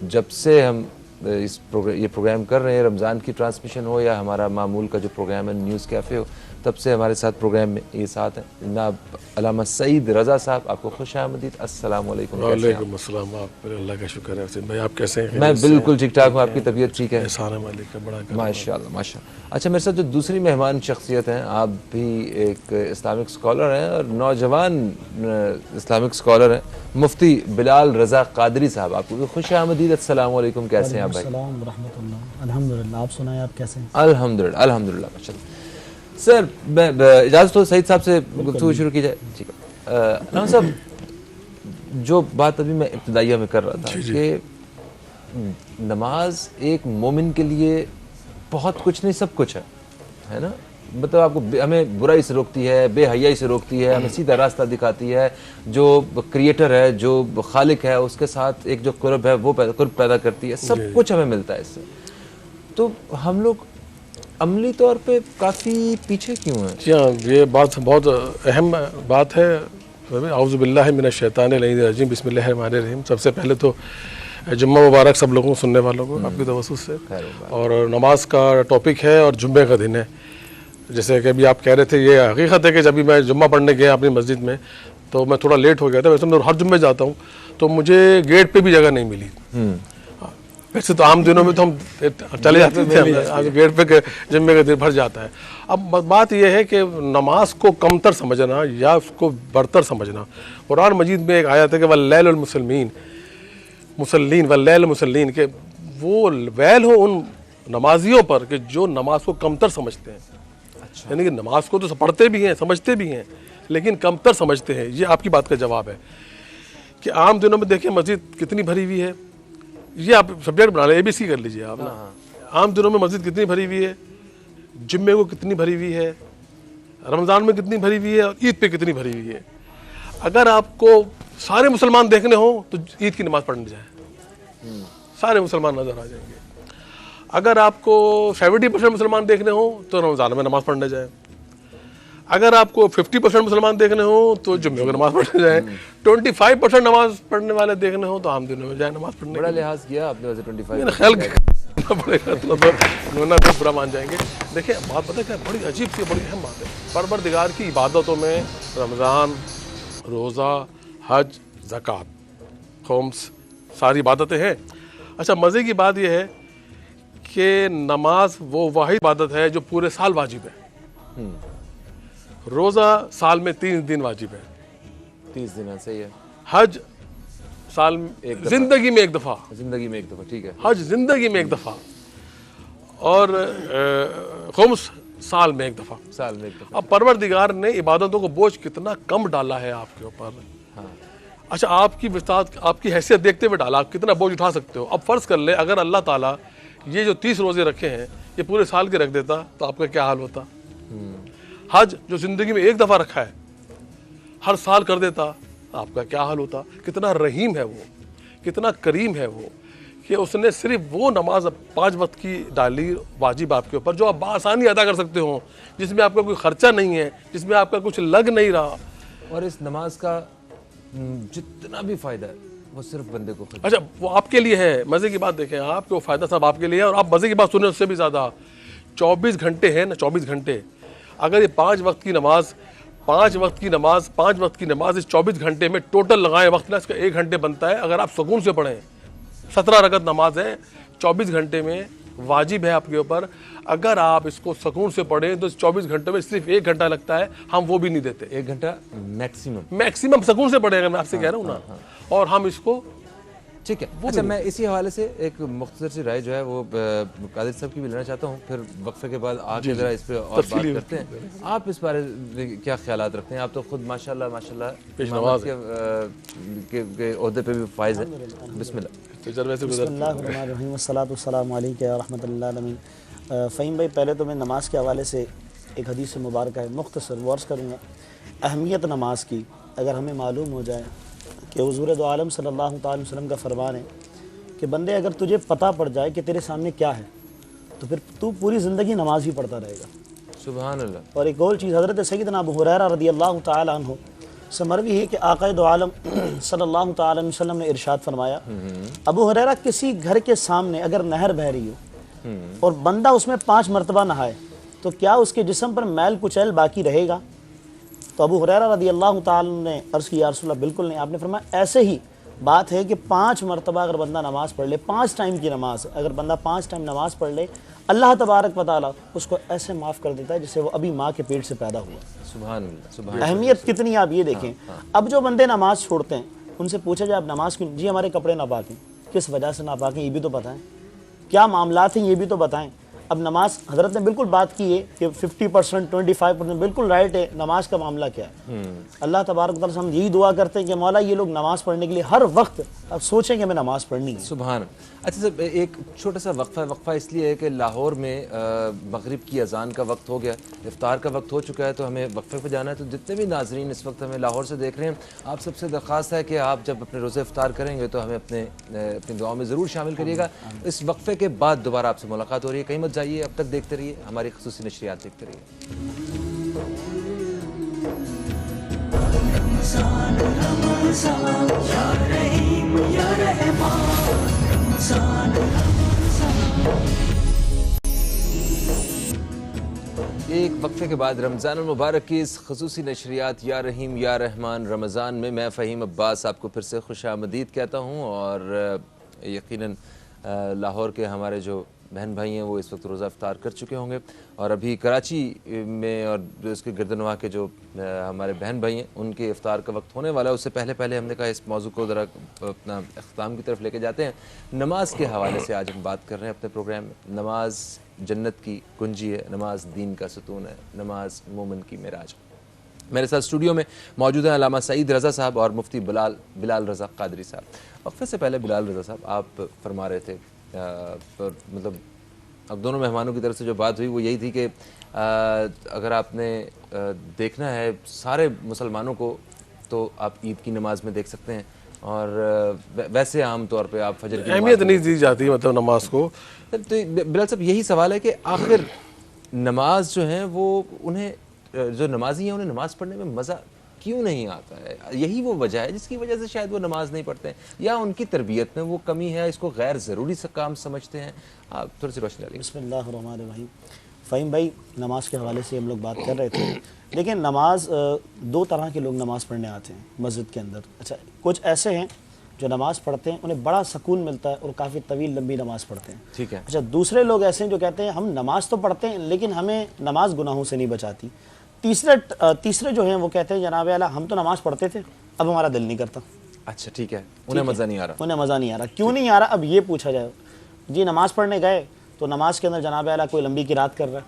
جب سے ہم یہ پروگرام کر رہے ہیں، رمضان کی ٹرانسمیشن ہو یا ہمارا معمول کا جو پروگرام ہے نیوز کیفے ہو، تب سے ہمارے ساتھ پروگرام میں یہ ساتھ ہیں جناب علامہ سعید رضا صاحب. آپ کو خوش آمدید. السلام علیکم. وعلیکم السلام. آپ پر اللہ کا شکر ہے. حسین بھائی آپ کیسے ہیں؟ میں بالکل ٹھیک ٹھاک ہوں. آپ کی طبیعت ٹھیک ہے؟ احسان مالک کا بڑا کرم. ماشاء اللہ ماشاء اللہ. اچھا، میرے ساتھ جو دوسری مہمان شخصیت ہیں، آپ بھی ایک اسلامک اسکالر ہیں اور نوجوان اسلامک اسکالر ہیں، مفتی بلال رضا قادری صاحب. آپ کو بھی خوش آمدید. السلام علیکم. کیسے ہیں آپ بھائی؟ السلام ورحمۃ اللہ. الحمدللہ. آپ سنائیں آپ کیسے ہیں؟ الحمدللہ الحمدللہ ماشاء اللہ. سر میں اجازت ہو سعید صاحب سے گفتگو شروع کی جائے؟ ٹھیک ہے. علامہ صاحب، جو بات ابھی میں ابتدائیہ میں کر رہا تھا کہ نماز ایک مومن کے لیے بہت کچھ نہیں سب کچھ ہے نا. مطلب آپ کو ہمیں برائی سے روکتی ہے، بے حیائی سے روکتی ہے، ہمیں سیدھا راستہ دکھاتی ہے. جو کریٹر ہے، جو خالق ہے، اس کے ساتھ ایک جو قرب ہے وہ قرب پیدا کرتی ہے. سب کچھ ہمیں ملتا ہے اس سے. تو ہم لوگ عملی طور پہ کافی پیچھے کیوں ہیں؟ جی ہاں، یہ بات بہت اہم بات ہے. اعوذ باللہ من الشیطان الرجیم. بسم اللہ الرحمن الرحیم. سب سے پہلے تو جمعہ مبارک سب لوگوں سننے والوں کو آپ کی توسط سے. اور نماز کا ٹاپک ہے اور جمعے کا دن ہے. جیسے کہ ابھی آپ کہہ رہے تھے، یہ حقیقت ہے کہ جب میں جمعہ پڑھنے گیا اپنی مسجد میں تو میں تھوڑا لیٹ ہو گیا تھا. ویسے میں ہر جمعے جاتا ہوں تو مجھے گیٹ پہ بھی جگہ نہیں ملی. ویسے تو عام دنوں میں تو ہم چلے جاتے تھے، گیٹ پہ جمعے کا دن بھر جاتا ہے. اب بات یہ ہے کہ نماز کو کمتر سمجھنا یا اس کو برتر سمجھنا. قرآن مجید میں ایک آیت ہے کہ واللیل المسلمین مسلین واللیل مسلین، کہ وہ ویل ہو ان نمازیوں پر کہ جو نماز کو کمتر سمجھتے ہیں. یعنی کہ نماز کو تو پڑھتے بھی ہیں، سمجھتے بھی ہیں، لیکن کمتر سمجھتے ہیں. یہ آپ کی بات کا جواب ہے کہ عام دنوں میں دیکھیں مسجد کتنی بھری ہوئی ہے. یہ آپ سبجیکٹ بنا لیں، اے بی سی کر لیجئے آپ. عام دنوں میں مسجد کتنی بھری ہوئی ہے، جمعے کو کتنی بھری ہوئی ہے، رمضان میں کتنی بھری ہوئی ہے، اور عید پہ کتنی بھری ہوئی ہے. اگر آپ کو سارے مسلمان دیکھنے ہوں تو عید کی نماز پڑھنے جائیں، سارے مسلمان نظر آ جائیں گے. اگر آپ کو 70% مسلمان دیکھنے ہوں تو رمضان میں نماز پڑھنے جائیں. اگر آپ کو 50% مسلمان دیکھنے ہوں تو جمعے کو نماز پڑھنے جائیں. 25% نماز پڑھنے والے دیکھنے ہوں تو عام دنوں میں جائیں نماز پڑھنے. بڑا لحاظ کیا آپ نے ویسے 25 خیال کرنا پڑے گا تو برا مان جائیں گے. دیکھیں بات پتہ کیا بڑی عجیب سی بڑی اہم بات ہے. پروردگار کی عبادتوں میں رمضان، روزہ، حج، زکوٰۃ، خمس، ساری عبادتیں ہیں. اچھا، مزے کی بات یہ ہے کہ نماز وہ واحد عبادت ہے جو پورے سال واجب ہے. روزہ سال میں 30 دن واجب ہے. 30 دن صحیح ہے. حج سال زندگی میں ایک دفعہ. زندگی میں ایک دفعہ. ٹھیک ہے. حج زندگی میں ایک دفعہ. اور خمس سال میں ایک دفعہ. سال میں ایک دفعہ. اب پروردگار نے عبادتوں کو بوجھ کتنا کم ڈالا ہے آپ کے اوپر. اچھا، آپ کی وسعت، آپ کی حیثیت دیکھتے ہوئے ڈالا، آپ کتنا بوجھ اٹھا سکتے ہو. اب فرض کر لیں اگر اللہ تعالیٰ یہ جو 30 روزے رکھے ہیں یہ پورے سال کے رکھ دیتا تو آپ کا کیا حال ہوتا. حج جو زندگی میں ایک دفعہ رکھا ہے ہر سال کر دیتا آپ کا کیا حال ہوتا. کتنا رحیم ہے وہ، کتنا کریم ہے وہ کہ اس نے صرف وہ نماز 5 وقت کی ڈالی واجب آپ کے اوپر جو آپ بآسانی ادا کر سکتے ہو، جس میں آپ کا کوئی خرچہ نہیں ہے، جس میں آپ کا کچھ لگ نہیں رہا. اور اس نماز کا جتنا بھی فائدہ ہے وہ صرف بندے کو خرچ. اچھا، وہ آپ کے لیے ہے. مزے کی بات دیکھیں آپ کو فائدہ صاحب آپ کے لیے ہے. اور آپ مزے کی بات سنیں اس سے بھی زیادہ. 24 گھنٹے ہیں نا، 24 گھنٹے. اگر یہ 5 وقت کی نماز 5 وقت کی نماز اس 24 گھنٹے میں ٹوٹل لگائیں وقت نا، اس کا 1 گھنٹے بنتا ہے. اگر آپ سکون سے پڑھیں 17 رکعت نماز ہے 24 گھنٹے میں واجب ہے آپ کے اوپر. اگر آپ اس کو سکون سے پڑھیں تو اس 24 گھنٹوں میں صرف 1 گھنٹہ لگتا ہے. ہم وہ بھی نہیں دیتے. 1 گھنٹہ میکسیمم سکون سے پڑھیں. اگر میں آپ سے کہہ رہا ہوں نا، اور ہم اس کو ٹھیک ہے. اچھا، میں اسی حوالے سے ایک مختصر سی رائے جو ہے وہ قادر صاحب کی بھی لینا چاہتا ہوں، پھر وقفے کے بعد آگے ذرا اس پہ اور بات کرتے ہیں. آپ اس بارے میں کیا خیالات رکھتے ہیں؟ آپ تو خود ماشاءاللہ امامت کے عہدے پہ بھی فائز ہیں. بسم اللہ. بسم اللہ الرحمن الرحیم والصلاۃ والسلام علیک یا رحمۃ اللہ العالمین. فہیم بھائی، پہلے تو میں نماز کے حوالے سے ایک حدیث مبارکہ ہے مختصر وہ عرض کروں گا. اہمیت نماز کی اگر ہمیں معلوم ہو جائے کہ حضور دو عالم صلی اللہ تعالی وسلم کا فرمان ہے کہ بندے اگر تجھے پتہ پڑ جائے کہ تیرے سامنے کیا ہے تو پھر تو پوری زندگی نماز ہی پڑھتا رہے گا. سبحان اللہ. اور ایک اور چیز، حضرت سیدنا ابو ہریرہ رضی اللہ تعالی عنہ مروی ہے کہ آقائد عالم صلی اللہ تعالی علیہ وسلم نے ارشاد فرمایا، ابو ہریرہ کسی گھر کے سامنے اگر نہر بہہ رہی ہو اور بندہ اس میں 5 مرتبہ نہائے تو کیا اس کے جسم پر میل کچیل باقی رہے گا؟ تو ابو ہریرہ رضی اللہ تعالی نے عرض کیا یا رسول اللہ بالکل نہیں۔ آپ نے فرمایا ایسے ہی بات ہے کہ 5 مرتبہ اگر بندہ نماز پڑھ لے، 5 ٹائم کی نماز، اگر بندہ 5 ٹائم نماز پڑھ لے، اللہ تبارک و تعالیٰ اس کو ایسے معاف کر دیتا ہے جسے وہ ابھی ماں کے پیٹ سے پیدا ہوا۔ سبحان اللہ، سبحان اللہ۔ اہمیت کتنی آپ یہ دیکھیں۔ اب جو بندے نماز چھوڑتے ہیں ان سے پوچھا جائے اب نماز کیوں؟ جی ہمارے کپڑے ناپاک ہیں۔ کس وجہ سے ناپاک ہیں یہ بھی تو بتائیں، کیا معاملات ہیں یہ بھی تو بتائیں۔ اب نماز حضرت نے بالکل بات کی ہے کہ 50%، 25% بالکل رائٹ ہے، نماز کا معاملہ کیا ہے؟ اللہ تبارک و تعالیٰ سے ہم یہی دعا کرتے ہیں کہ مولا یہ لوگ نماز پڑھنے کے لیے ہر وقت اب سوچیں کہ ہمیں نماز پڑھنی ہے۔ سبحان اللہ۔ اچھا صاحب ایک چھوٹا سا وقفہ اس لیے ہے کہ لاہور میں مغرب کی اذان کا وقت ہو گیا، افطار کا وقت ہو چکا ہے، تو ہمیں وقفے پہ جانا ہے۔ تو جتنے بھی ناظرین اس وقت ہمیں لاہور سے دیکھ رہے ہیں، آپ سب سے درخواست ہے کہ آپ جب اپنے روزے افطار کریں گے تو ہمیں اپنی دعاؤں میں ضرور شامل کریے گا۔ اس وقفے کے بعد دوبارہ آپ سے ملاقات ہو رہی ہے، کہیں مت جائیے، اب تک دیکھتے رہیے ہماری خصوصی نشریات، دیکھتے رہیے۔ ایک وقفے کے بعد رمضان المبارک کی اس خصوصی نشریات یا رحیم یا رحمان رمضان میں میں فہیم عباس آپ کو پھر سے خوش آمدید کہتا ہوں، اور یقیناً لاہور کے ہمارے جو بہن بھائی ہیں وہ اس وقت روزہ افطار کر چکے ہوں گے، اور ابھی کراچی میں اور اس کے گردنواح کے جو ہمارے بہن بھائی ہیں ان کے افطار کا وقت ہونے والا ہے۔ اس سے پہلے ہم نے کہا اس موضوع کو ذرا اپنا اختتام کی طرف لے کے جاتے ہیں۔ نماز کے حوالے سے آج ہم بات کر رہے ہیں اپنے پروگرام میں۔ نماز جنت کی کنجی ہے، نماز دین کا ستون ہے، نماز مومن کی معراج۔ میرے ساتھ اسٹوڈیو میں موجود ہیں علامہ سعید رضا صاحب اور مفتی بلال رضا قادری صاحب۔ وقفے سے پہلے بلال رضا صاحب آپ فرما رہے تھے، مطلب اب دونوں مہمانوں کی طرف سے جو بات ہوئی وہ یہی تھی کہ اگر آپ نے دیکھنا ہے سارے مسلمانوں کو تو آپ عید کی نماز میں دیکھ سکتے ہیں، اور ویسے عام طور پہ آپ فجر کی اہمیت نہیں دی جاتی مطلب نماز کو۔ تو بلال صاحب یہی سوال ہے کہ آخر نماز جو ہیں وہ انہیں جو نمازی ہیں انہیں نماز پڑھنے میں مزہ کیوں نہیں آتا ہے؟ یہی وہ وجہ ہے جس کی وجہ سے شاید وہ نماز نہیں پڑھتے ہیں، یا ان کی تربیت میں وہ کمی ہے، اس کو غیر ضروری سا کام سمجھتے ہیں؟ آپ تھوڑی سی روشنی ڈالیے۔ بسم اللہ الرحمن الرحیم۔ فہیم بھائی نماز کے حوالے سے ہم لوگ بات کر رہے تھے، لیکن نماز 2 طرح کے لوگ نماز پڑھنے آتے ہیں مسجد کے اندر۔ اچھا کچھ ایسے ہیں جو نماز پڑھتے ہیں انہیں بڑا سکون ملتا ہے اور کافی طویل لمبی نماز پڑھتے ہیں، ٹھیک ہے۔ اچھا دوسرے لوگ ایسے ہیں جو کہتے ہیں ہم نماز تو پڑھتے ہیں لیکن ہمیں نماز گناہوں سے نہیں بچاتی۔ تیسرے جو ہیں وہ کہتے ہیں جناب اعلیٰ ہم تو نماز پڑھتے تھے اب ہمارا دل نہیں کرتا۔ اچھا ٹھیک ہے، انہیں مزہ نہیں آ رہا۔ انہیں مزہ نہیں آ رہا، کیوں نہیں آ رہا؟ اب یہ پوچھا جائے جی نماز پڑھنے گئے تو نماز کے اندر جناب اعلیٰ کوئی لمبی قرات کر رہا ہے،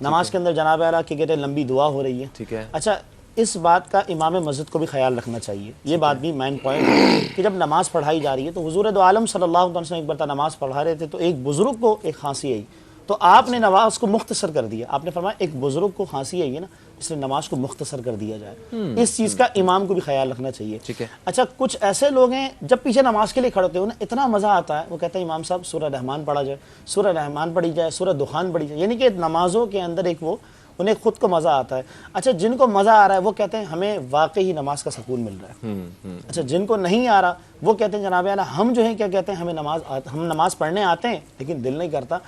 نماز کے اندر جناب اعلیٰ کہ کہتے ہیں لمبی دعا ہو رہی ہے، ٹھیک ہے۔ اچھا اس بات کا امام مسجد کو بھی خیال رکھنا چاہیے، یہ بات بھی مین پوائنٹ ہے کہ جب نماز پڑھائی جا رہی ہے تو حضور دو عالم صلی اللہ علیہ وسلم ایک بار نماز پڑھا رہے تھے تو ایک بزرگ کو ایک کھانسی آئی تو آپ نے نماز کو مختصر کر دیا۔ آپ نے فرمایا ایک بزرگ کو کھانسی آئی ہے نا اس لیے نماز کو مختصر کر دیا جائے، اس چیز کا امام کو بھی خیال رکھنا چاہیے۔ ٹھیک ہے۔ اچھا کچھ ایسے لوگ ہیں جب پیچھے نماز کے لیے کھڑے ہوتے ہیں انہیں اتنا مزہ آتا ہے، وہ کہتے ہیں امام صاحب سورہ رحمان پڑھا جائے، سورہ رحمان پڑھی جائے، سورہ دخان پڑھی جائے، یعنی کہ نمازوں کے اندر ایک وہ انہیں خود کو مزہ آتا ہے۔ اچھا جن کو مزہ آ رہا ہے وہ کہتے ہیں ہمیں واقعی نماز کا سکون مل رہا ہے۔ اچھا جن کو نہیں آ رہا وہ کہتے ہیں جناب اعلیٰ ہم جو ہیں کیا کہتے ہیں ہم نماز پڑھنے آتے ہیں لیکن دل نہیں کرتا۔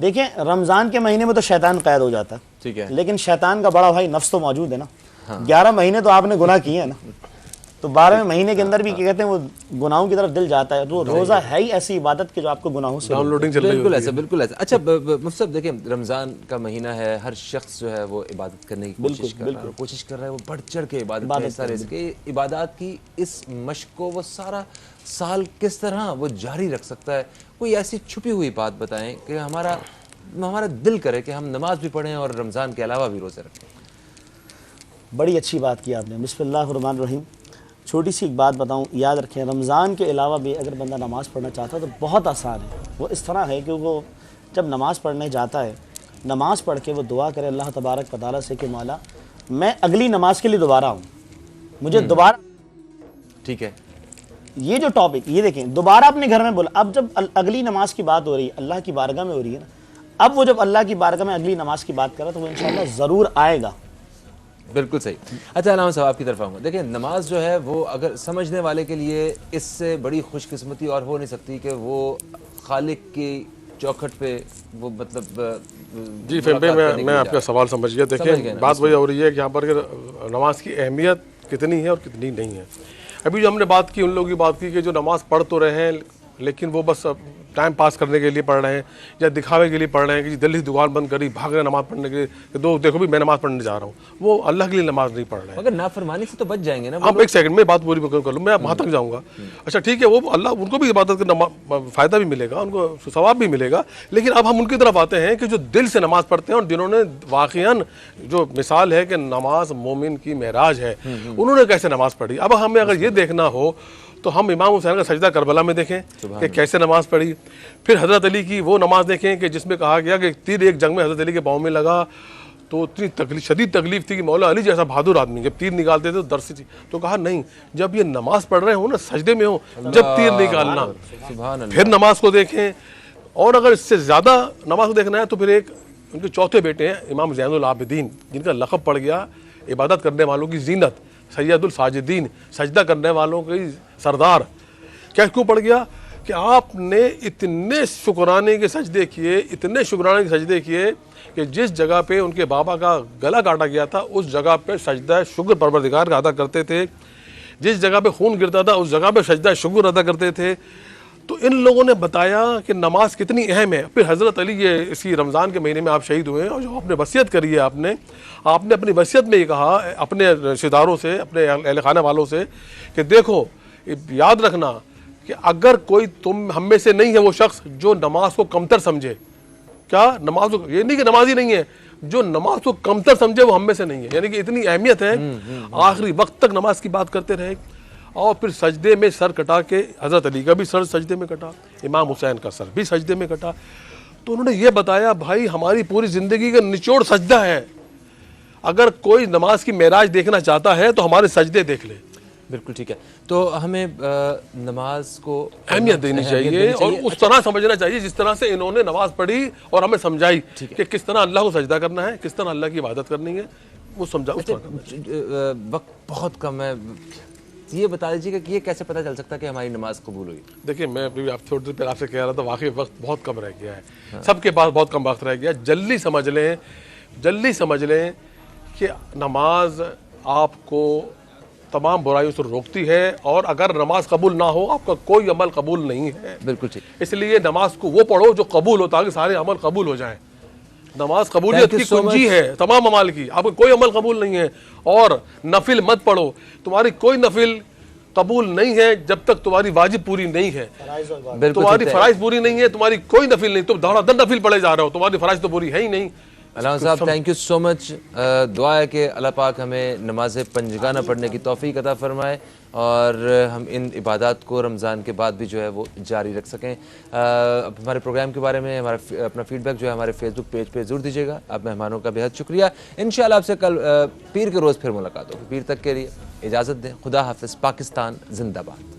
دیکھیں رمضان کے مہینے میں تو شیطان قید ہو جاتا ہے، ٹھیک ہے، لیکن شیطان کا بڑا بھائی نفس تو موجود ہے نا۔ 11 مہینے تو آپ نے گناہ کیے ہیں نا، تو 12ویں مہینے کے اندر بھی کیا کہتے ہیں وہ گناہوں کی طرف دل جاتا ہے۔ تو روزہ ہے ہی ایسی عبادت کہ جو آپ کو گناہوں سے ڈاؤن لوڈنگ چل رہی بالکل ایسا، بالکل ایسا۔ اچھا مفتی صاحب دیکھیں رمضان کا مہینہ ہے، ہر شخص جو ہے وہ عبادت کرنے کی کوشش کر رہا ہے، وہ بڑھ چڑھ کے عبادت میں حصہ لے سکے۔ عبادات کی اس مشق کو وہ سارا سال کس طرح وہ جاری رکھ سکتا ہے؟ کوئی ایسی چھپی ہوئی بات بتائیں کہ ہمارا دل کرے کہ ہم نماز بھی پڑھیں اور رمضان کے علاوہ بھی روزے رکھیں۔ بڑی اچھی بات کی آپ نے، بسم اللہ الرحمن الرحیم۔ چھوٹی سی ایک بات بتاؤں، یاد رکھیں رمضان کے علاوہ بھی اگر بندہ نماز پڑھنا چاہتا ہے تو بہت آسان ہے۔ وہ اس طرح ہے کہ وہ جب نماز پڑھنے جاتا ہے نماز پڑھ کے وہ دعا کرے اللہ تبارک و تعالیٰ سے کہ مولا میں اگلی نماز کے لیے دوبارہ آؤں، مجھے دوبارہ، ٹھیک ہے، یہ جو ٹاپک یہ دیکھیں دوبارہ اپنے گھر میں بولا۔ اب جب اگلی نماز کی بات ہو رہی ہے اللہ کی بارگاہ میں ہو رہی ہے نا، اب وہ جب اللہ کی بارگاہ میں اگلی نماز کی بات کر رہا ہے تو وہ انشاءاللہ ضرور آئے گا، بالکل صحیح. اچھا علامہ صاحب آپ کی طرف آؤں گا. دیکھیں نماز جو ہے وہ اگر سمجھنے والے کے لیے اس سے بڑی خوش قسمتی اور ہو نہیں سکتی کہ وہ خالق کی چوکھٹ پہ وہ مطلب جی فہم بھائی میں آپ کا سوال سمجھ گیا. دیکھیں بات وہی ہو رہی ہے کہ یہاں پر کہ نماز کی اہمیت کتنی ہے اور کتنی نہیں ہے. ابھی جو ہم نے بات کی ان لوگوں کی بات کی کہ جو نماز پڑھ تو رہے ہیں لیکن وہ بس ٹائم پاس کرنے کے لیے پڑھ رہے ہیں یا دکھاوے کے لیے پڑھ رہے ہیں کہ دلی دکان بند کری بھاگ رہے ہیں نماز پڑھنے کے لیے کہ دیکھو بھی میں نماز پڑھنے جا رہا ہوں. وہ اللہ کے لیے نماز نہیں پڑھ رہے ہیں. اگر نافرمانی سے تو بچ جائیں گے نا. آپ ایک سیکنڈ میں بات پوری کر لوں, میں وہاں تک جاؤں گا. اچھا ٹھیک ہے, وہ اللہ ان کو بھی عبادت کا فائدہ بھی ملے گا, ان کو ثواب بھی ملے گا, لیکن اب ہم ان کی طرف آتے ہیں کہ جو دل سے نماز پڑھتے ہیں اور جنہوں نے واقعاً جو مثال ہے کہ نماز مومن کی معراج ہے, انہوں نے کیسے نماز پڑھی. اب ہمیں اگر یہ دیکھنا ہو تو ہم امام حسین کا سجدہ کربلا میں دیکھیں کہ کیسے نماز پڑھی. پھر حضرت علی کی وہ نماز دیکھیں کہ جس میں کہا گیا کہ تیر ایک جنگ میں حضرت علی کے پاؤں میں لگا تو اتنی شدید تکلیف تھی کہ مولا علی جیسا بہادر آدمی جب تیر نکالتے تھے تو در سے تو کہا نہیں, جب یہ نماز پڑھ رہے ہوں نا سجدے میں ہوں جب تیر نکالنا. پھر نماز کو دیکھیں, اور اگر اس سے زیادہ نماز کو دیکھنا ہے تو پھر ایک ان کے چوتھے بیٹے ہیں امام زین العابدین, جن کا لقب پڑ گیا عبادت کرنے والوں کی زینت, سید الساجدین, سجدہ کرنے والوں کی سردار. کیا کیوں پڑ گیا کہ آپ نے اتنے شکرانے کے سجدے کیے, اتنے شکرانے کے سجدے کیے کہ جس جگہ پہ ان کے بابا کا گلا کاٹا گیا تھا اس جگہ پہ سجدہ شکر پروردگار کا ادا کرتے تھے, جس جگہ پہ خون گرتا تھا اس جگہ پہ سجدہ شکر ادا کرتے تھے. تو ان لوگوں نے بتایا کہ نماز کتنی اہم ہے. پھر حضرت علی یہ اسی رمضان کے مہینے میں آپ شہید ہوئے ہیں, اور جو آپ نے وصیت کری ہے آپ نے اپنی وصیت میں یہ کہا اپنے رشتہ داروں سے, اپنے اہل خانہ والوں سے کہ دیکھو یاد رکھنا کہ اگر کوئی تم ہم میں سے نہیں ہے وہ شخص جو نماز کو کمتر سمجھے, کیا نماز کو, یہ نہیں کہ نماز ہی نہیں ہے, جو نماز کو کمتر سمجھے وہ ہم میں سے نہیں ہے. یعنی کہ اتنی اہمیت ہے, آخری وقت تک نماز کی بات کرتے رہے. اور پھر سجدے میں سر کٹا کے, حضرت علی کا بھی سر سجدے میں کٹا, امام حسین کا سر بھی سجدے میں کٹا. تو انہوں نے یہ بتایا بھائی ہماری پوری زندگی کا نچوڑ سجدہ ہے, اگر کوئی نماز کی معراج دیکھنا چاہتا ہے تو ہمارے سجدے دیکھ لے. بالکل ٹھیک ہے. تو ہمیں نماز کو اہمیت دینی چاہیے اور اس طرح سمجھنا چاہیے جس طرح سے انہوں نے نماز پڑھی اور ہمیں سمجھائی کہ کس طرح اللہ کو سجدہ کرنا ہے, کس طرح اللہ کی عبادت کرنی ہے, وہ سمجھا. وقت بہت کم ہے, یہ بتا دیجیے کہ یہ کیسے پتہ چل سکتا ہے کہ ہماری نماز قبول ہوئی. دیکھیں میں ابھی آپ تھوڑی دیر پہلے آپ سے کہہ رہا تھا واقعی وقت بہت کم رہ گیا ہے, سب کے پاس بہت کم وقت رہ گیا. جلدی سمجھ لیں کہ نماز آپ کو تمام برائیوں سے روکتی ہے, اور اگر نماز قبول نہ ہو آپ کا کوئی عمل قبول نہیں ہے. بالکل ٹھیک. اس لیے نماز کو وہ پڑھو جو قبول ہو تاکہ سارے عمل قبول ہو جائیں. نماز قبولیت کی کنجی ہے تمام عمال کی. آپ کو کوئی عمل قبول نہیں ہے, اور نفل مت پڑھو, تمہاری کوئی نفل قبول نہیں ہے جب تک تمہاری واجب پوری نہیں ہے, تمہاری فرائض پوری نہیں ہے, تمہاری کوئی نفل نہیں, تم دھڑا دھڑ نفل پڑھے جا رہے ہو, تمہاری فرائض تو پوری ہے ہی نہیں. علامہ صاحب تھینک یو سو مچ. دعا ہے کہ اللہ پاک ہمیں نماز پنجگانہ پڑھنے کی توفیق عطا فرمائے اور ہم ان عبادات کو رمضان کے بعد بھی جو ہے وہ جاری رکھ سکیں. ہمارے پروگرام کے بارے میں ہمارا اپنا فیڈ بیک جو ہے ہمارے فیس بک پیج پہ ضرور دیجیے گا. آپ مہمانوں کا بہت شکریہ. انشاءاللہ آپ سے کل پیر کے روز پھر ملاقات ہوگی. پیر تک کے لیے اجازت دیں. خدا حافظ. پاکستان زندہ باد.